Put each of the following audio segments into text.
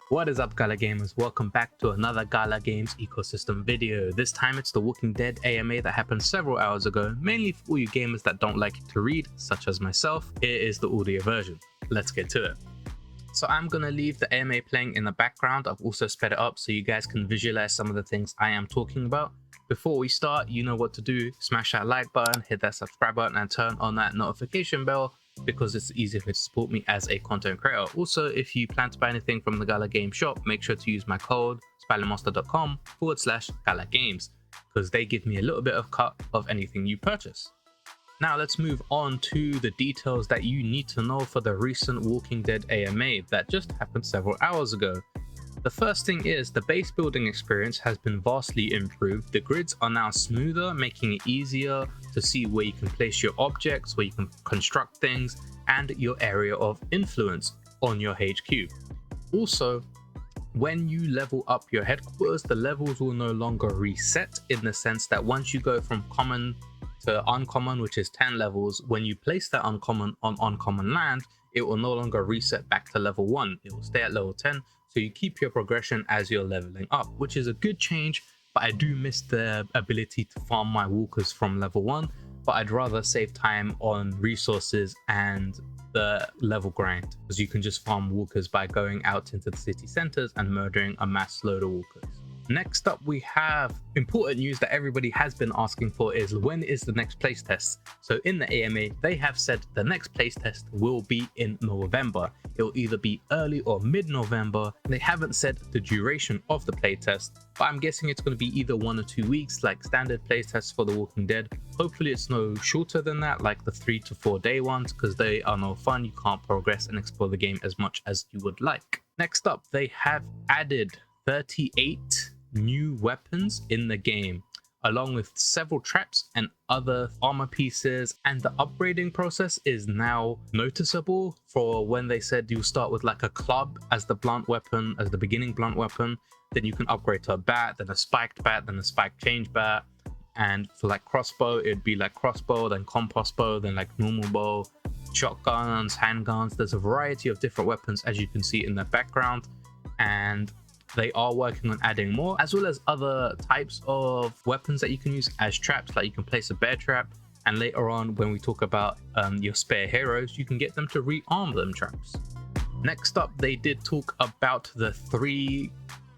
What is up, Gala gamers? Welcome back to another Gala Games ecosystem video. This time it's the Walking Dead AMA that happened several hours ago, mainly for all you gamers that don't like to read, such as myself. Here is the audio version. Let's get to it. So I'm gonna leave the AMA playing in the background. I've also sped it up so you guys can visualize some of the things I am talking about. Before we start, you know what to do. Smash that like button, hit that subscribe button, and turn on that notification bell, because it's easier to support me as a content creator. Also, if you plan to buy anything from the Gala Game shop, make sure to use my code Smilinmonster.com/Gala Games, because they give me a little bit of cut of anything you purchase. Now let's move on to the details that you need to know for the recent Walking Dead AMA that just happened several hours ago. The first thing is the base building experience has been vastly improved. The grids are now smoother, making it easier to see where you can place your objects, where you can construct things, and your area of influence on your HQ. Also, when you level up your headquarters, the levels will no longer reset, in the sense that once you go from common to uncommon, which is 10 levels, when you place that uncommon on uncommon land, it will no longer reset back to level 1. It will stay at level 10. So you keep your progression as you're leveling up, which is a good change, but I do miss the ability to farm my walkers from level 1, but I'd rather save time on resources and the level grind, because you can just farm walkers by going out into the city centers and murdering a mass load of walkers. Next up, we have important news that everybody has been asking for is when is the next playtest? So in the AMA, they have said the next playtest will be in November. It will either be early or mid-November. They haven't said the duration of the playtest, but I'm guessing it's going to be either 1 or 2 weeks like standard playtests for The Walking Dead. Hopefully it's no shorter than that, like the 3 to 4 day ones, because they are no fun. You can't progress and explore the game as much as you would like. Next up, they have added 38 new weapons in the game, along with several traps and other armor pieces, and the upgrading process is now noticeable. For when they said you start with like a club as the blunt weapon, as the beginning blunt weapon, then you can upgrade to a bat, then a spiked bat, then a spiked change bat, and for like crossbow it'd be like crossbow, then compost bow, then like normal bow, shotguns, handguns. There's a variety of different weapons, as you can see in the background, and they are working on adding more, as well as other types of weapons that you can use as traps. Like you can place a bear trap, and later on when we talk about your spare heroes, you can get them to rearm them traps. Next up, they did talk about the 3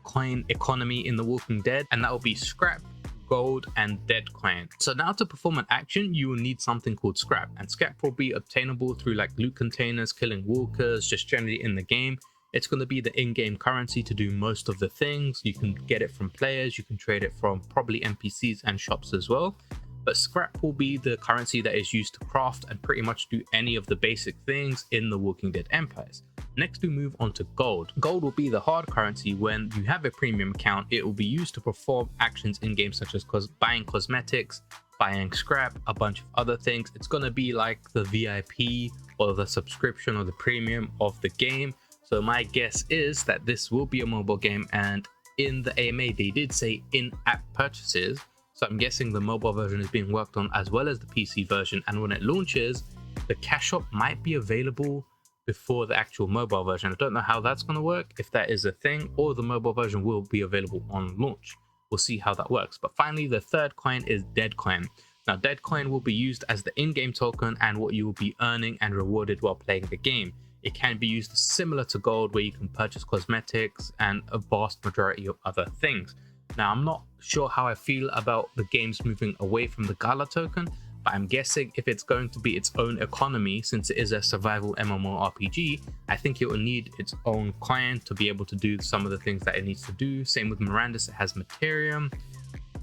coin economy in The Walking Dead, and that will be scrap, gold, and dead coin. So now to perform an action, you will need something called scrap, and scrap will be obtainable through like loot containers, killing walkers, just generally in the game. It's going to be the in-game currency to do most of the things. You can get it from players, you can trade it from probably NPCs and shops as well. But scrap will be the currency that is used to craft and pretty much do any of the basic things in the Walking Dead empires. Next, we move on to gold. Gold will be the hard currency. When you have a premium account, it will be used to perform actions in games such as buying cosmetics, buying scrap, a bunch of other things. It's going to be like the VIP or the subscription or the premium of the game. So my guess is that this will be a mobile game, and in the AMA they did say in-app purchases. So I'm guessing the mobile version is being worked on as well as the PC version, and when it launches, the cash shop might be available before the actual mobile version. I don't know how that's going to work, if that is a thing, or the mobile version will be available on launch. We'll see how that works. But finally, the third coin is dead coin. Now, dead coin will be used as the in-game token and what you will be earning and rewarded while playing the game. It can be used similar to gold, where you can purchase cosmetics and a vast majority of other things. Now, I'm not sure how I feel about the games moving away from the Gala token, but I'm guessing if it's going to be its own economy, since it is a survival MMORPG, I think it will need its own client to be able to do some of the things that it needs to do. Same with Mirandus, it has Materium,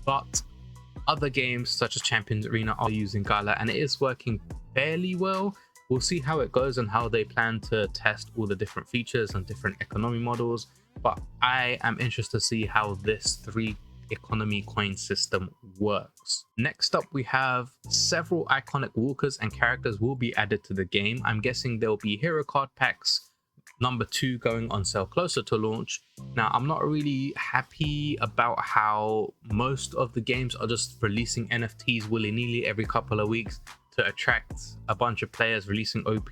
but other games such as Champions Arena are using Gala, and it is working fairly well. We'll see how it goes and how they plan to test all the different features and different economy models. But I am interested to see how this 3 economy coin system works. Next up, we have several iconic walkers and characters will be added to the game. I'm guessing there'll be hero card packs, number 2 going on sale closer to launch. Now, I'm not really happy about how most of the games are just releasing NFTs willy-nilly every couple of weeks to attract a bunch of players, releasing OP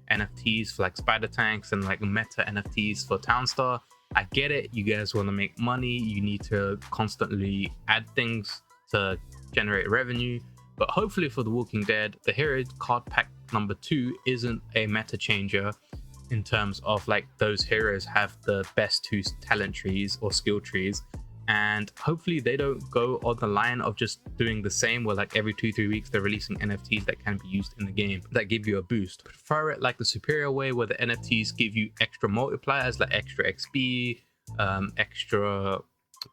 NFTs for like spider tanks and like meta NFTs for Townstar. I get it, you guys want to make money, you need to constantly add things to generate revenue, but hopefully for The Walking Dead, the hero card pack number 2 isn't a meta changer in terms of like those heroes have the best 2 talent trees or skill trees, and hopefully they don't go on the line of just doing the same where like every 2-3 weeks they're releasing NFTs that can be used in the game that give you a boost. Prefer it like the superior way where the NFTs give you extra multipliers like extra XP, extra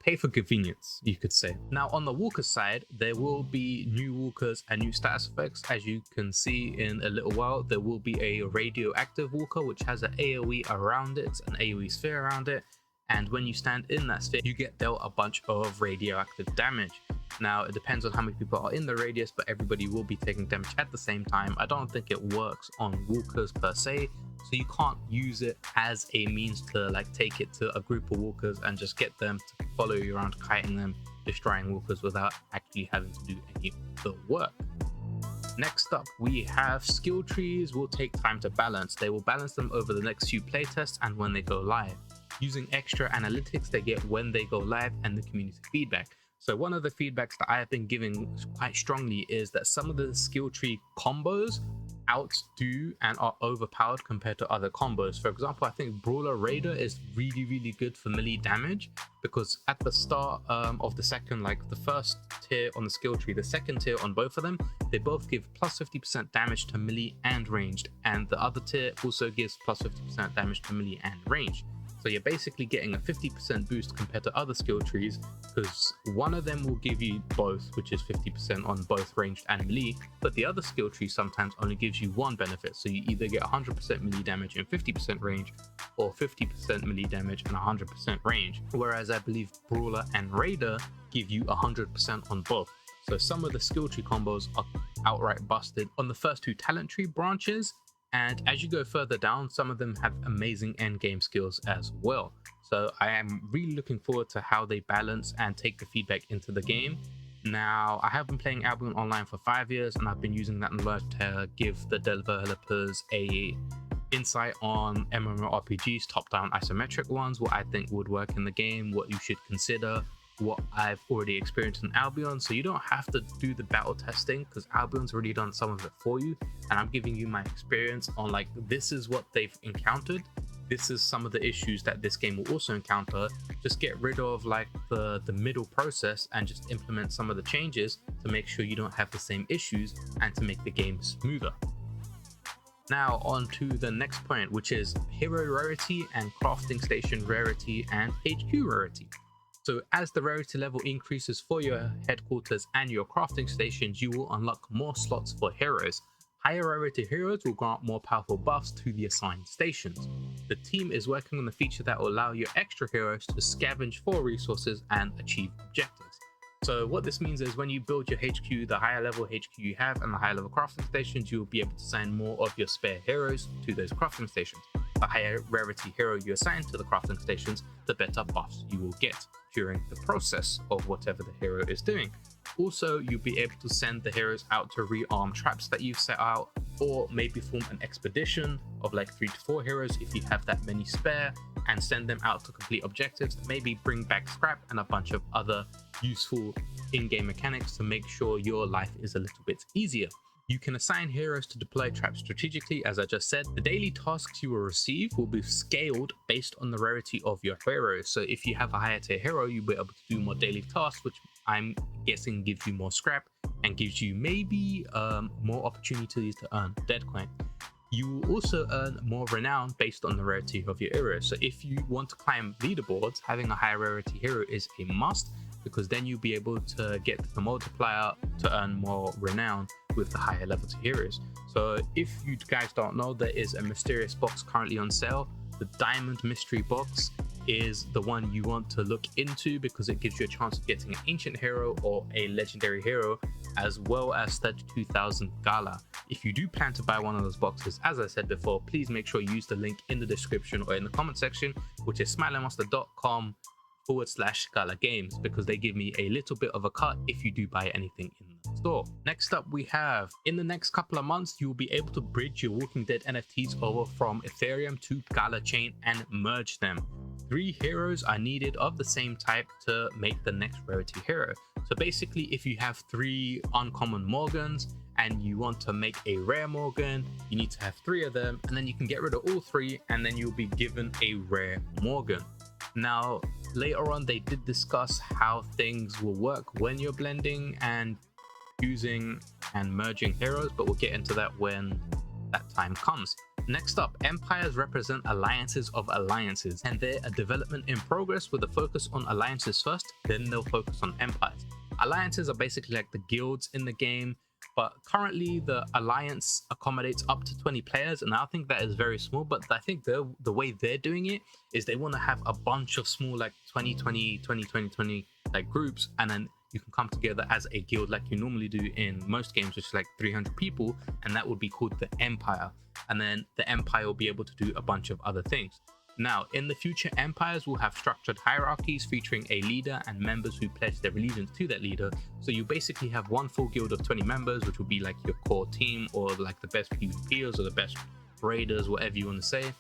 pay for convenience, you could say. Now on the walker side, there will be new walkers and new status effects. As you can see in a little while, there will be a radioactive walker which has an AoE around it, an AoE sphere around it, and when you stand in that sphere you get dealt a bunch of radioactive damage. Now it depends on how many people are in the radius, but everybody will be taking damage at the same time. I don't think it works on walkers per se, so you can't use it as a means to like take it to a group of walkers and just get them to follow you around, kiting them, destroying walkers without actually having to do any of the work. Next up, we have skill trees will take time to balance. They will balance them over the next few playtests and when they go live, using extra analytics they get when they go live and the community feedback. So one of the feedbacks that I have been giving quite strongly is that some of the skill tree combos outdo and are overpowered compared to other combos. For example, I think Brawler Raider is really good for melee damage, because at the start of the second, like the first tier on the skill tree, the second tier on both of them, they both give plus 50% damage to melee and ranged, and the other tier also gives plus 50% damage to melee and ranged. So you're basically getting a 50% boost compared to other skill trees, because one of them will give you both, which is 50% on both ranged and melee, but the other skill tree sometimes only gives you one benefit. So you either get 100% melee damage and 50% range, or 50% melee damage and 100% range. Whereas I believe Brawler and Raider give you 100% on both. So some of the skill tree combos are outright busted on the first 2 talent tree branches. And as you go further down, some of them have amazing endgame skills as well. So I am really looking forward to how they balance and take the feedback into the game. Now, I have been playing Albion Online for 5 years, and I've been using that knowledge to give the developers a insight on MMORPGs, top-down isometric ones, what I think would work in the game, what you should consider, what I've already experienced in Albion. So you don't have to do the battle testing, because Albion's already done some of it for you, and I'm giving you my experience on like, this is what they've encountered, this is some of the issues that this game will also encounter. Just get rid of like the middle process and just implement some of the changes to make sure you don't have the same issues and to make the game smoother. Now on to the next point, which is hero rarity and crafting station rarity and HQ rarity. So as the rarity level increases for your headquarters and your crafting stations, you will unlock more slots for heroes. Higher rarity heroes will grant more powerful buffs to the assigned stations. The team is working on the feature that will allow your extra heroes to scavenge for resources and achieve objectives. So what this means is when you build your HQ, the higher level HQ you have and the higher level crafting stations, you will be able to assign more of your spare heroes to those crafting stations. The higher rarity hero you assign to the crafting stations, the better buffs you will get during the process of whatever the hero is doing. Also, you'll be able to send the heroes out to rearm traps that you've set out, or maybe form an expedition of like 3 to 4 heroes if you have that many spare, and send them out to complete objectives, maybe bring back scrap and a bunch of other useful in-game mechanics to make sure your life is a little bit easier. You can assign heroes to deploy traps strategically, as I just said. The daily tasks you will receive will be scaled based on the rarity of your heroes. So if you have a higher tier hero, you'll be able to do more daily tasks, which I'm guessing gives you more scrap and gives you maybe more opportunities to earn dead coin. You will also earn more renown based on the rarity of your heroes. So if you want to climb leaderboards, having a higher rarity hero is a must, because then you'll be able to get the multiplier to earn more renown with the higher level heroes. So if you guys don't know, there is a mysterious box currently on sale. The Diamond Mystery Box is the one you want to look into, because it gives you a chance of getting an ancient hero or a legendary hero, as well as 32,000 Gala. If you do plan to buy one of those boxes, as I said before, please make sure you use the link in the description or in the comment section, which is smilinmonster.com/Gala Games, because they give me a little bit of a cut if you do buy anything in the store. Next up, we have, in the next couple of months, you will be able to bridge your Walking Dead NFTs over from Ethereum to Gala chain and merge them. 3 heroes are needed of the same type to make the next rarity hero. So basically, if you have 3 uncommon Morgans and you want to make a rare Morgan, you need to have 3 of them, and then you can get rid of all 3 and then you'll be given a rare Morgan. Now, later on, they did discuss how things will work when you're blending and using and merging heroes, but we'll get into that when that time comes. Next up, empires represent alliances of alliances, and they're a development in progress with a focus on alliances first, then they'll focus on empires. Alliances are basically like the guilds in the game, but currently the alliance accommodates up to 20 players, and I think that is very small. But I think the way they're doing it is they want to have a bunch of small like 20 like groups, and then you can come together as a guild like you normally do in most games, which is like 300 people, and that would be called the empire. And then the empire will be able to do a bunch of other things. Now, in the future, empires will have structured hierarchies featuring a leader and members who pledge their allegiance to that leader. So you basically have one full guild of 20 members, which will be like your core team, or like the best PvPers or the best raiders, whatever you want to say.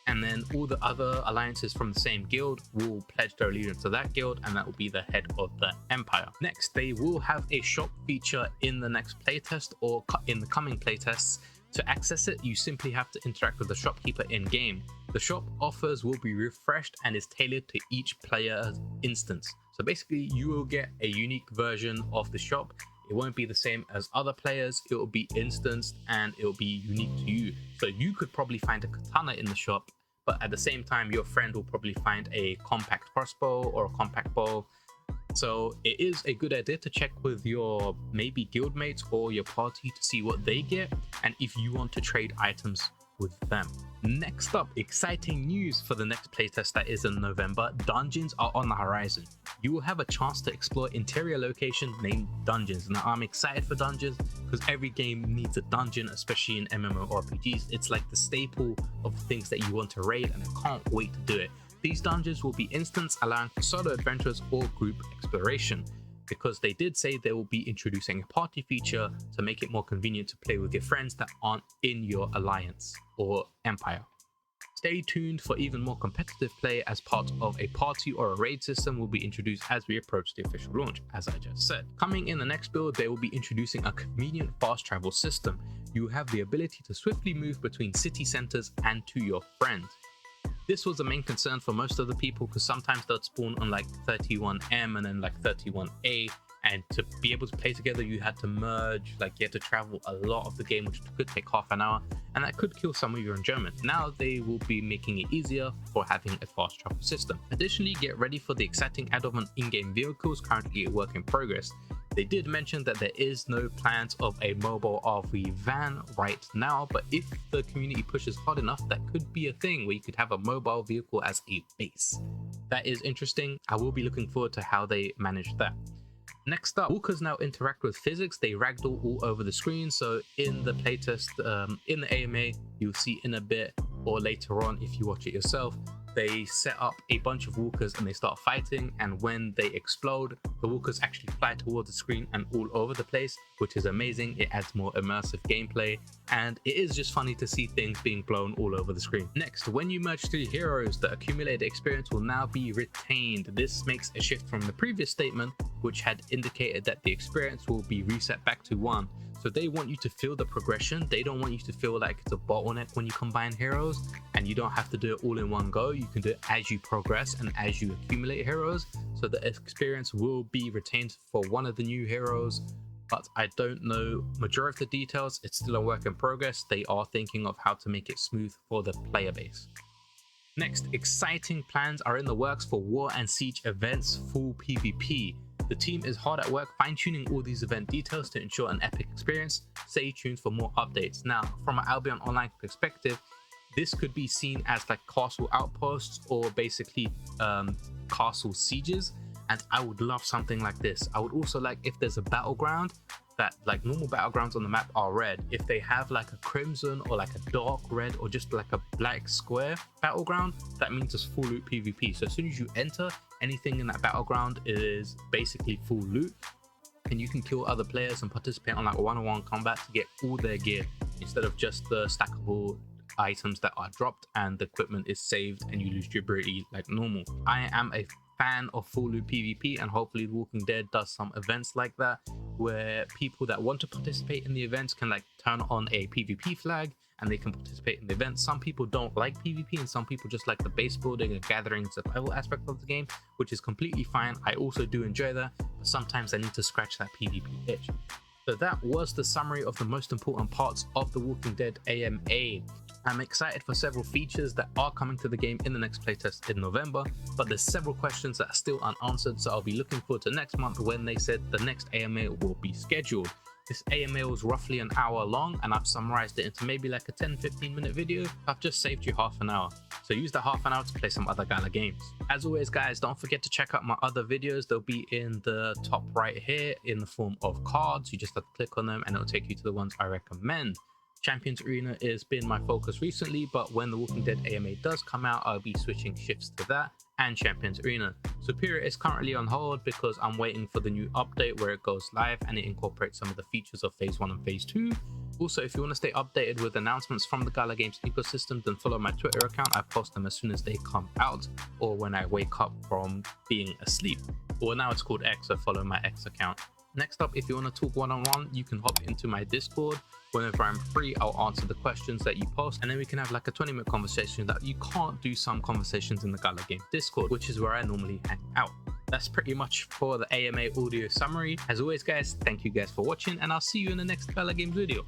And then all the other alliances from the same guild will pledge their allegiance to that guild, and that will be the head of the empire. Next, they will have a shop feature in the next playtest or in the coming playtests. To access it, you simply have to interact with the shopkeeper in-game. The shop offers will be refreshed and is tailored to each player's instance. So basically, you will get a unique version of the shop. It won't be the same as other players, it will be instanced and it will be unique to you. So you could probably find a katana in the shop, but at the same time, your friend will probably find a compact crossbow or a compact bow. So it is a good idea to check with your maybe guildmates or your party to see what they get and if you want to trade items with them. Next up, exciting news for the next playtest that is in November. Dungeons are on the horizon. You will have a chance to explore interior location named dungeons. Now, I'm excited for dungeons because every game needs a dungeon, especially in MMORPGs. It's like the staple of things that you want to raid, and I can't wait to do it. These dungeons will be instants, allowing for solo adventures or group exploration, because they did say they will be introducing a party feature to make it more convenient to play with your friends that aren't in your alliance or empire. Stay tuned for even more competitive play, as part of a party or a raid system will be introduced as we approach the official launch, as I just said. Coming in the next build, they will be introducing a convenient fast travel system. You have the ability to swiftly move between city centers and to your friends. This was a main concern for most of the people, because sometimes they'd spawn on like 31M and then like 31A, and to be able to play together you had to merge, like you had to travel a lot of the game, which could take half an hour, and that could kill some of your enjoyment. Now they will be making it easier for having a fast travel system. Additionally, get ready for the exciting add-on on in-game vehicles, currently a work in progress. They did mention that there is no plans of a mobile RV van right now, but if the community pushes hard enough, that could be a thing where you could have a mobile vehicle as a base. That is interesting. I will be looking forward to how they manage that. Next up, walkers now interact with physics. They ragdoll all over the screen. So in the playtest, in the AMA, you'll see in a bit, or later on if you watch it yourself, they set up a bunch of walkers and they start fighting, and when they explode, the walkers actually fly towards the screen and all over the place, which is amazing. It adds more immersive gameplay, and it is just funny to see things being blown all over the screen. Next, when you merge 3 heroes, the accumulated experience will now be retained. This makes a shift from the previous statement, which had indicated that the experience will be reset back to 1. So they want you to feel the progression. They don't want you to feel like it's a bottleneck when you combine heroes, and you don't have to do it all in one go. You can do it as you progress and as you accumulate heroes. So the experience will be retained for one of the new heroes, but I don't know majority of the details. It's still a work in progress. They are thinking of how to make it smooth for the player base. Next, exciting plans are in the works for War and Siege events full PvP. The team is hard at work fine-tuning all these event details to ensure an epic experience. Stay tuned for more updates. Now, from an Albion Online perspective, this could be seen as like castle outposts or basically castle sieges, and I would love something like this. I would also like if there's a battleground that, like normal battlegrounds on the map are red, if they have like a crimson or like a dark red or just like a black square battleground, that means it's full loot PvP. So as soon as you enter, anything in that battleground is basically full loot, and you can kill other players and participate on like one-on-one combat to get all their gear instead of just the stackable items that are dropped and the equipment is saved and you lose durability like normal. I am a fan of full loop PvP, and hopefully The Walking Dead does some events like that where people that want to participate in the events can like turn on a PvP flag and they can participate in the event. Some people don't like PvP and some people just like the base building and gathering survival aspect of the game, which is completely fine. I also do enjoy that, but sometimes I need to scratch that PvP itch. So that was the summary of the most important parts of The Walking Dead AMA. I'm excited for several features that are coming to the game in the next playtest in November, but there's several questions that are still unanswered, so I'll be looking forward to next month when they said the next AMA will be scheduled. This AMA was roughly an hour long and I've summarized it into maybe like a 10-15 minute video. I've just saved you half an hour, so use that half an hour to play some other Gala games. As always guys, don't forget to check out my other videos. They'll be in the top right here in the form of cards. You just have to click on them and it'll take you to the ones I recommend. Champions Arena has been my focus recently, but when The Walking Dead AMA does come out, I'll be switching shifts to that and Champions Arena. Superior is currently on hold because I'm waiting for the new update where it goes live and it incorporates some of the features of Phase 1 and Phase 2. Also, if you want to stay updated with announcements from the Gala Games ecosystem, then follow my Twitter account. I post them as soon as they come out or when I wake up from being asleep. Well, now it's called X, so follow my X account. Next up, if you want to talk one-on-one, you can hop into my Discord. Whenever I'm free, I'll answer the questions that you post, and then we can have like a 20-minute conversation that you can't do some conversations in the Gala Game Discord, which is where I normally hang out. That's pretty much for the AMA audio summary. As always guys, thank you guys for watching, and I'll see you in the next Gala Games video.